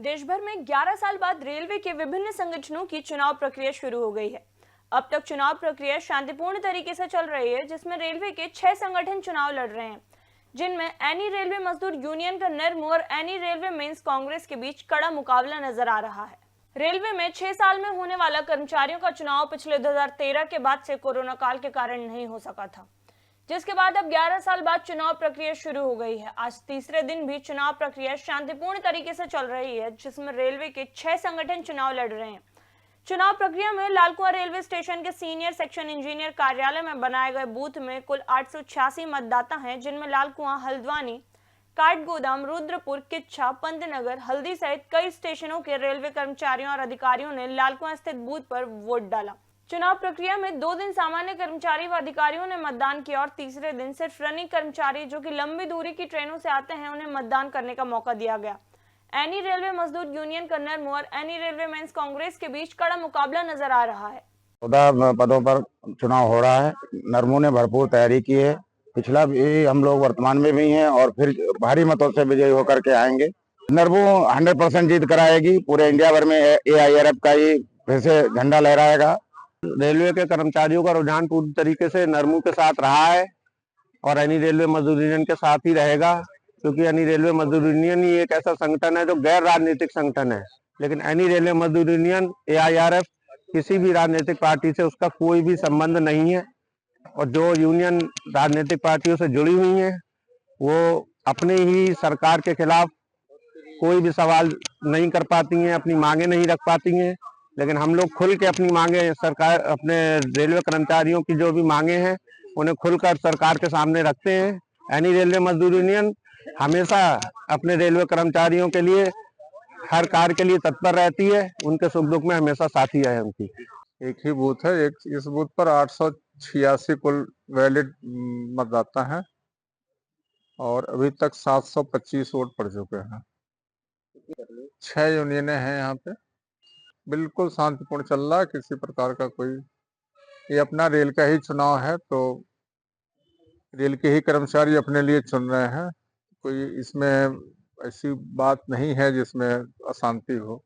देश भर में 11 साल बाद रेलवे के विभिन्न संगठनों की चुनाव प्रक्रिया शुरू हो गई है। अब तक चुनाव प्रक्रिया शांतिपूर्ण तरीके से चल रही है, जिसमें रेलवे के 6 संगठन चुनाव लड़ रहे हैं, जिनमें एनी रेलवे मजदूर यूनियन का निर्म और एनी रेलवे मेंस कांग्रेस के बीच कड़ा मुकाबला नजर आ रहा है। रेलवे में 6 साल में होने वाला कर्मचारियों का चुनाव पिछले 2013 के बाद से कोरोना काल के कारण नहीं हो सका था, जिसके बाद अब 11 साल बाद चुनाव प्रक्रिया शुरू हो गई है। आज तीसरे दिन भी चुनाव प्रक्रिया शांतिपूर्ण तरीके से चल रही है, जिसमें रेलवे के 6 संगठन चुनाव लड़ रहे हैं। चुनाव प्रक्रिया में लालकुआं रेलवे स्टेशन के सीनियर सेक्शन इंजीनियर कार्यालय में बनाए गए बूथ में कुल 886 मतदाता हैं, जिनमें लालकुआं, हल्द्वानी, काठगोदाम, रुद्रपुर, किच्छा, पंतनगर, हल्दी सहित कई स्टेशनों के रेलवे कर्मचारियों और अधिकारियों ने लालकुआं स्थित बूथ पर वोट डाला। चुनाव प्रक्रिया में 2 दिन सामान्य कर्मचारी व अधिकारियों ने मतदान किया और तीसरे दिन सिर्फ रनिंग कर्मचारी जो कि लंबी दूरी की ट्रेनों से आते हैं, उन्हें मतदान करने का मौका दिया गया। एनी रेलवे मजदूर यूनियन का निर्म और एनी रेलवे मेंस कांग्रेस के बीच कड़ा मुकाबला नजर आ रहा है। 14 पदों पर चुनाव हो रहा है। नर्मों ने भरपूर तैयारी की है। पिछला भी हम लोग वर्तमान में भी हैं और फिर भारी मतों से विजयी होकर के आएंगे। नर्मो 100% जीत कराएगी। पूरे इंडिया भर में AIRF का ही फिर से झंडा लहराएगा। रेलवे के कर्मचारियों का रुझान पूरी तरीके से नरमू के साथ रहा है और एनी रेलवे मजदूर यूनियन के साथ ही रहेगा, क्योंकि एनी रेलवे मजदूर यूनियन ही एक ऐसा संगठन है जो गैर राजनीतिक संगठन है। लेकिन एनी रेलवे मजदूर यूनियन AIRF किसी भी राजनीतिक पार्टी से उसका कोई भी संबंध नहीं है और जो यूनियन राजनीतिक पार्टियों से जुड़ी हुई है वो अपने ही सरकार के खिलाफ कोई भी सवाल नहीं कर पाती हैं, अपनी मांगे नहीं रख पाती हैं। लेकिन हम लोग खुल के अपनी मांगे सरकार, अपने रेलवे कर्मचारियों की जो भी मांगे हैं उन्हें खुलकर सरकार के सामने रखते हैं। एनी रेलवे मजदूर यूनियन हमेशा अपने रेलवे कर्मचारियों के लिए हर कार्य के लिए तत्पर रहती है, उनके सुख दुख में हमेशा साथी है उनकी। एक ही बूथ है। इस बूथ पर 886 कुल वैलिड मतदाता हैं और अभी तक 725 वोट पड़ चुके हैं। 6 यूनियनें हैं यहाँ पे। बिल्कुल शांतिपूर्ण चल रहा है। किसी प्रकार का कोई, ये अपना रेल का ही चुनाव है तो रेल के ही कर्मचारी अपने लिए चुन रहे हैं। कोई इसमें ऐसी बात नहीं है जिसमें अशांति हो।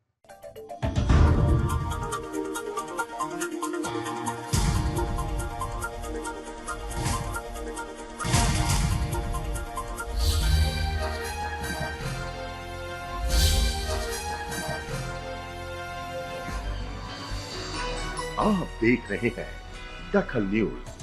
आप देख रहे हैं दखल न्यूज।